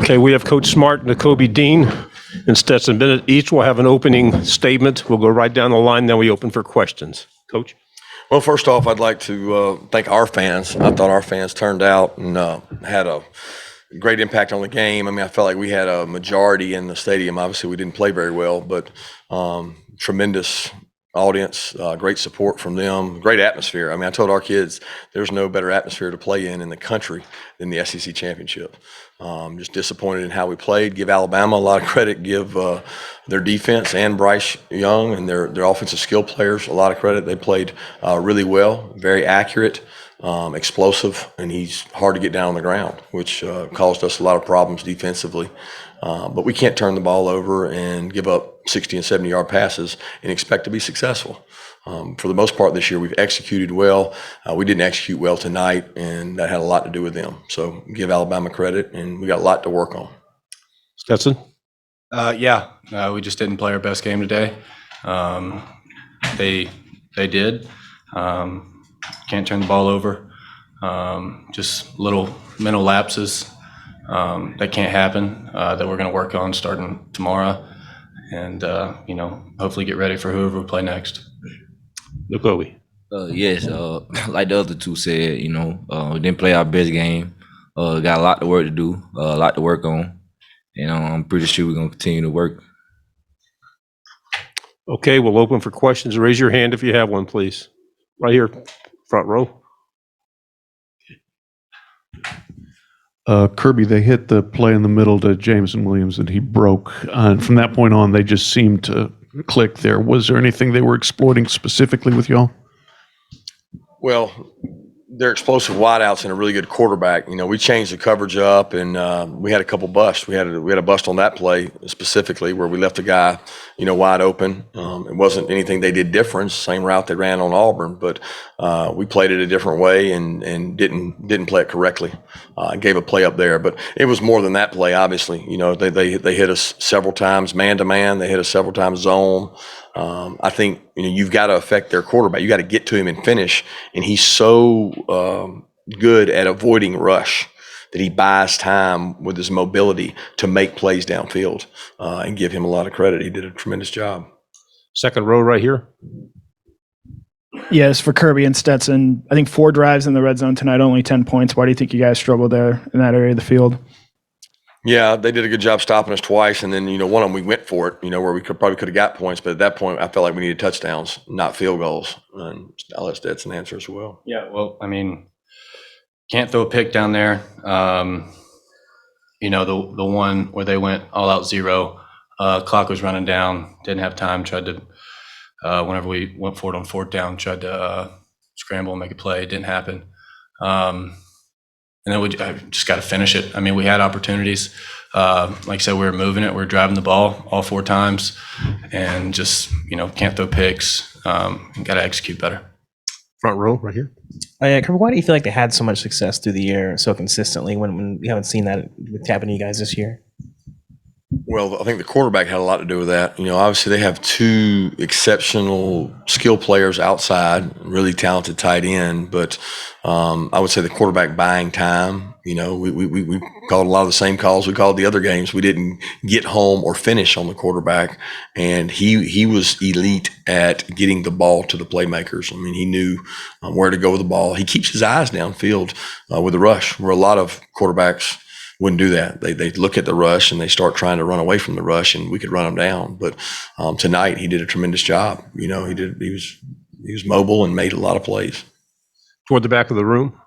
Okay, we have Coach Smart, Kobe Dean, and Stetson Bennett. Each will have an opening statement. We'll go right down the line, then we open for questions. Coach? Well, first off, I'd like to thank our fans. I thought our fans turned out and had a great impact on the game. I mean, I felt like we had a majority in the stadium. Obviously, we didn't play very well, but tremendous audience, great support from them, great atmosphere. I mean, I told our kids there's no better atmosphere to play in the country than the SEC championship. Just disappointed in how we played. Give Alabama a lot of credit. Give their defense and Bryce Young and their offensive skill players a lot of credit. They played really well, very accurate, explosive, and he's hard to get down on the ground, which caused us a lot of problems defensively. But we can't turn the ball over and give up 60 and 70-yard passes and expect to be successful. For the most part this year, we've executed well. We didn't execute well tonight, and that had a lot to do with them. So give Alabama credit, and we got a lot to work on. Stetson? We just didn't play our best game today. They did. Can't turn the ball over. Just little mental lapses that can't happen, that we're going to work on starting tomorrow, and hopefully get ready for whoever we play next. Kobe? Yes, like the other two said, we didn't play our best game. Got a lot of work to do, a lot to work on, and I'm pretty sure we're going to continue to work. Okay, we'll open for questions. Raise your hand if you have one, please. Right here, front row. Kirby, they hit the play in the middle to Jameson Williams and he broke. And from that point on, they just seemed to click there. Was there anything they were exploiting specifically with y'all? Well, they're explosive wideouts and a really good quarterback. We changed the coverage up, and we had a couple busts. We had a bust on that play specifically where we left the guy, wide open. It wasn't anything they did different, same route they ran on Auburn, but we played it a different way and didn't play it correctly. Gave a play up there, but it was more than that play. Obviously, they hit us several times man to man. They hit us several times zone. I think you've got to affect their quarterback. You got to get to him and finish, and he's so good at avoiding rush that he buys time with his mobility to make plays downfield, and give him a lot of credit. He did a tremendous job. Second row right here. Yes, for Kirby and Stetson. I think 4 drives in the red zone tonight, only 10 points. Why do you think you guys struggled there in that area of the field? Yeah, they did a good job stopping us twice, and then one of them we went for it, where we probably could have got points, but at that point I felt like we needed touchdowns, not field goals. And I'll let Stetson answer as well. Yeah, well, I mean, can't throw a pick down there. The one where they went all out zero, clock was running down, didn't have time. Tried to whenever we went for it on 4th down, tried to scramble and make a play. It didn't happen. And then I just got to finish it. I mean, we had opportunities. Like I said, we were moving it. We were driving the ball all 4 times, and just can't throw picks. And got to execute better. Front row right here. Kirby, why do you feel like they had so much success through the year so consistently when we haven't seen that happen to you guys this year? Well, I think the quarterback had a lot to do with that. Obviously they have 2 exceptional skill players outside, really talented tight end, but I would say the quarterback buying time. We called a lot of the same calls we called the other games. We didn't get home or finish on the quarterback, and he was elite at getting the ball to the playmakers. I mean, he knew where to go with the ball. He keeps his eyes downfield with the rush, where a lot of quarterbacks wouldn't do that. They look at the rush and they start trying to run away from the rush, and we could run them down. But tonight he did a tremendous job. He was mobile and made a lot of plays. Toward the back of the room.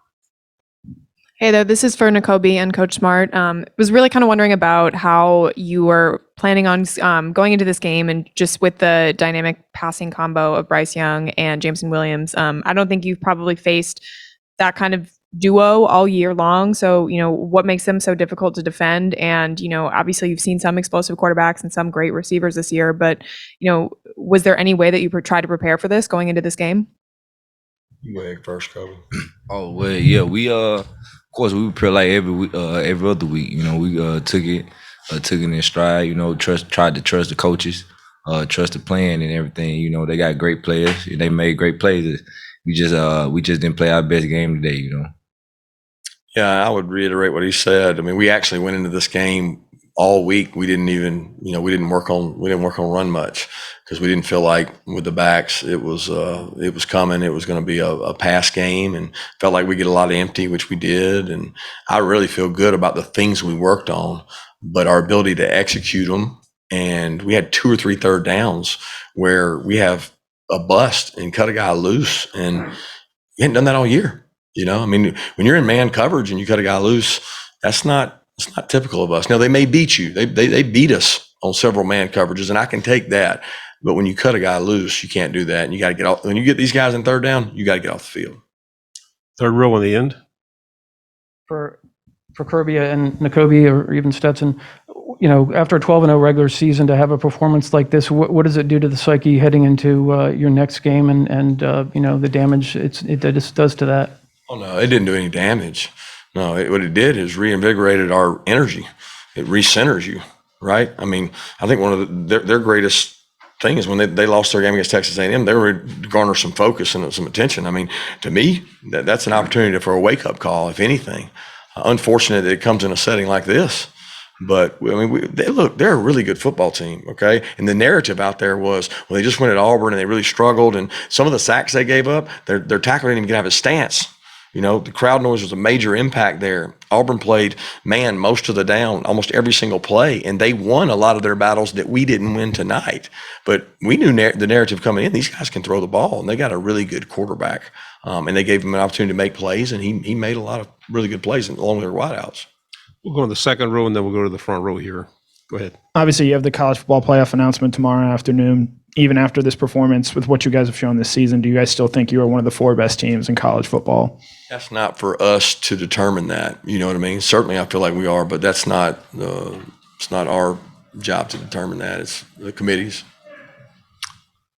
Hey there, this is for Kobe and Coach Smart. Was really kind of wondering about how you were planning on going into this game, and just with the dynamic passing combo of Bryce Young and Jameson Williams. I don't think you've probably faced that kind of duo all year long. So, what makes them so difficult to defend? And, obviously you've seen some explosive quarterbacks and some great receivers this year, but, was there any way that you tried to prepare for this going into this game? You go ahead first, Kobe. Oh, well, yeah, we of course we prepare like every other week. We took it in stride. Tried to trust the coaches, trust the plan and everything. They got great players. They made great plays. We just didn't play our best game today. Yeah, I would reiterate what he said. I mean, we actually went into this game all week. We didn't even, we didn't work on run much because we didn't feel like with the backs it was coming. It was going to be a pass game, and felt like we get a lot of empty, which we did. And I really feel good about the things we worked on, but our ability to execute them. And we had 2 or 3 third downs where we have a bust and cut a guy loose, and we hadn't done that all year. I mean, when you're in man coverage and you cut a guy loose, it's not typical of us. Now, they may beat you. They beat us on several man coverages, and I can take that. But when you cut a guy loose, you can't do that. And you got to get off. When you get these guys in third down, you got to get off the field. Third row on the end. For Kirby and Nakobe or even Stetson, after a 12-0 regular season to have a performance like this, what does it do to the psyche heading into your next game and the damage it just does to that? Oh, no, it didn't do any damage. No, what it did is reinvigorated our energy. It recenters you, right? I mean, I think one of their greatest thing is when they lost their game against Texas A&M, they were to garner some focus and some attention. I mean, to me, that's an opportunity for a wake-up call, if anything. Unfortunate that it comes in a setting like this. But, I mean, they're a really good football team, okay? And the narrative out there was, well, they just went at Auburn and they really struggled. And some of the sacks they gave up, their tackler didn't even get out of his stance. The crowd noise was a major impact there. Auburn played man most of the down, almost every single play, and they won a lot of their battles that we didn't win tonight. But we knew the narrative coming in, these guys can throw the ball, and they got a really good quarterback. And they gave him an opportunity to make plays, and he made a lot of really good plays along with their wideouts. We'll go to the second row, and then we'll go to the front row here. Go ahead. Obviously, you have the college football playoff announcement tomorrow afternoon. Even after this performance, with what you guys have shown this season, do you guys still think you are one of the 4 best teams in college football? That's not for us to determine that. You know what I mean? Certainly, I feel like we are, but that's not. It's not our job to determine that. It's the committee's.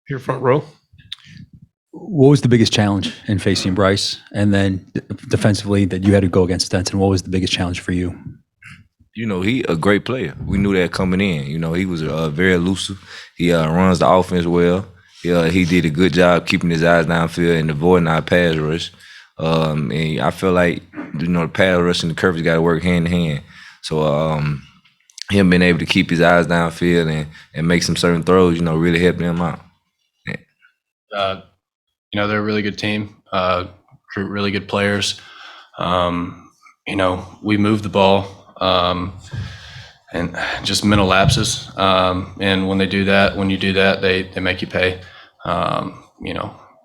Here, front row. What was the biggest challenge in facing Bryce? And then defensively that you had to go against Stetson, what was the biggest challenge for you? He a great player. We knew that coming in. He was very elusive. He runs the offense well. He did a good job keeping his eyes downfield and avoiding our pass rush. And I feel like, the pass rush and the coverage got to work hand in hand. So him being able to keep his eyes downfield and make some certain throws, really helped him out. They're a really good team, recruit really good players. We move the ball. And just mental lapses. And when you do that, they make you pay.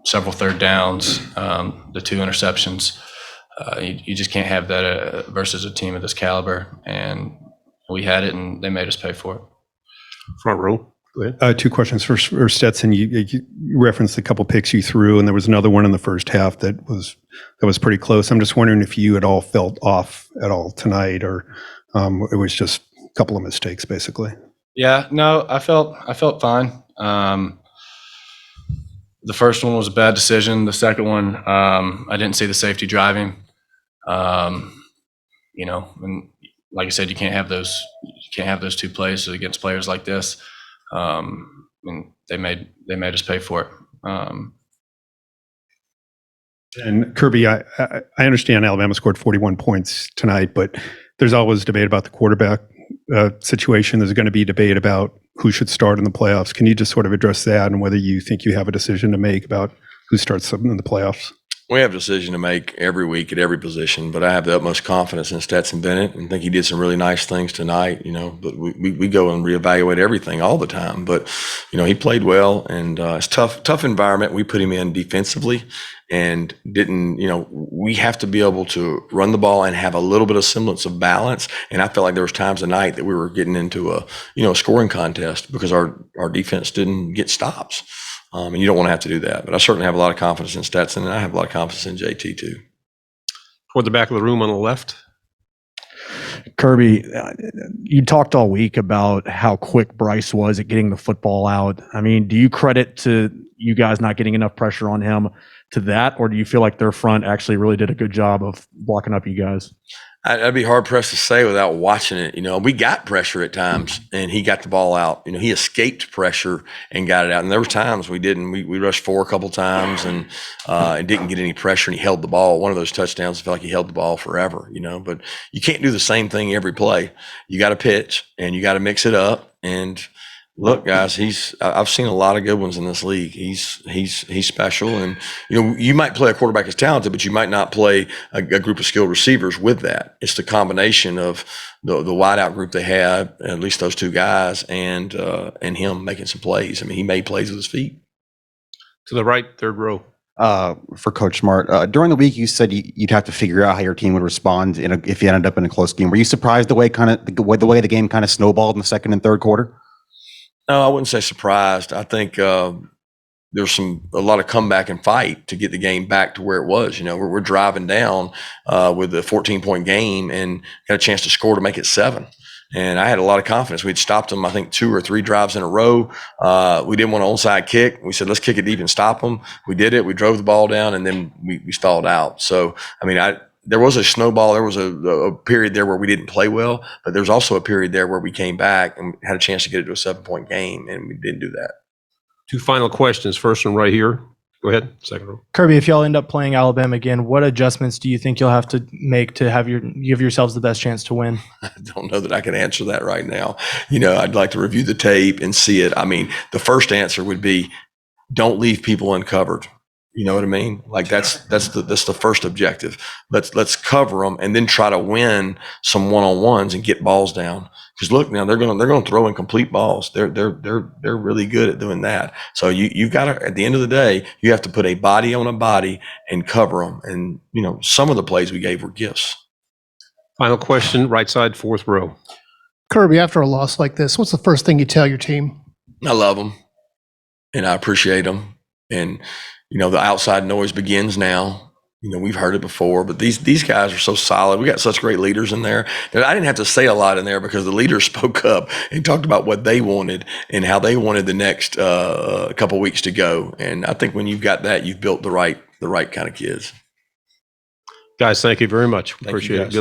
Several third downs, the 2 interceptions. You just can't have that versus a team of this caliber. And we had it, and they made us pay for it. Front row. Go ahead. 2 questions for Stetson. You referenced a couple picks you threw, and there was another one in the first half that was pretty close. I'm just wondering if you at all felt off at all tonight, or it was just a couple of mistakes, basically. Yeah, no, I felt fine. The first one was a bad decision. The second one, I didn't see the safety driving. And like I said, you can't have those 2 plays against players like this. And they made us pay for it. And Kirby, I understand Alabama scored 41 points tonight, but there's always debate about the quarterback situation. There's going to be debate about who should start in the playoffs. Can you just sort of address that and whether you think you have a decision to make about who starts in the playoffs? We have a decision to make every week at every position, but I have the utmost confidence in Stetson Bennett and think he did some really nice things tonight, but we go and reevaluate everything all the time. But, he played well, and it's tough environment. We put him in defensively and we have to be able to run the ball and have a little bit of semblance of balance. And I felt like there was times tonight that we were getting into a scoring contest because our defense didn't get stops. And you don't want to have to do that. But I certainly have a lot of confidence in Stetson, and I have a lot of confidence in JT too. Toward the back of the room on the left. Kirby, you talked all week about how quick Bryce was at getting the football out. I mean, do you credit to you guys not getting enough pressure on him to that, or do you feel like their front actually really did a good job of blocking up you guys? I'd be hard pressed to say without watching it. We got pressure at times, and he got the ball out. He escaped pressure and got it out. And there were times we didn't. We rushed 4 a couple times and didn't get any pressure. And he held the ball. One of those touchdowns, I felt like he held the ball forever. But you can't do the same thing every play. You got to pitch and you got to mix it up. And look, guys, I've seen a lot of good ones in this league. He's special, and you might play a quarterback as talented, but you might not play a group of skilled receivers with that. It's the combination of the wideout group they had, at least those 2 guys, and him making some plays. I mean, he made plays with his feet. To the right, third row. For Coach Smart, during the week you said you'd have to figure out how your team would respond if you ended up in a close game. Were you surprised the way the game kind of snowballed in the second and third quarter? No, I wouldn't say surprised. I think there's a lot of comeback and fight to get the game back to where it was. We're driving down with a 14-point game and got a chance to score to make it 7. And I had a lot of confidence. We'd stopped them, I think, 2 or 3 drives in a row. We didn't want an onside kick. We said, let's kick it deep and stop them. We did it. We drove the ball down, and then we stalled out. So, I mean, there was a snowball. There was a period there where we didn't play well, but there was also a period there where we came back and had a chance to get it to a 7-point game, and we didn't do that. 2 final questions. First one right here. Go ahead. Second row. Kirby, if y'all end up playing Alabama again, what adjustments do you think you'll have to make to give yourselves the best chance to win? I don't know that I can answer that right now. I'd like to review the tape and see it. I mean, the first answer would be don't leave people uncovered. You know what I mean? Like that's the first objective. Let's cover them and then try to win some one-on-ones and get balls down. Because look, now they're gonna throw incomplete balls. They're really good at doing that. So you've got to, at the end of the day, you have to put a body on a body and cover them. And some of the plays we gave were gifts. Final question, right side, fourth row. Kirby, after a loss like this, what's the first thing you tell your team? I love them, and I appreciate them, and the outside noise begins now. We've heard it before, but these guys are so solid. We got such great leaders in there that I didn't have to say a lot in there because the leaders spoke up and talked about what they wanted and how they wanted the next couple weeks to go. And I think when you've got that, you've built the right kind of kids. Guys, thank you very much. Thank you, Appreciate it. guys. Good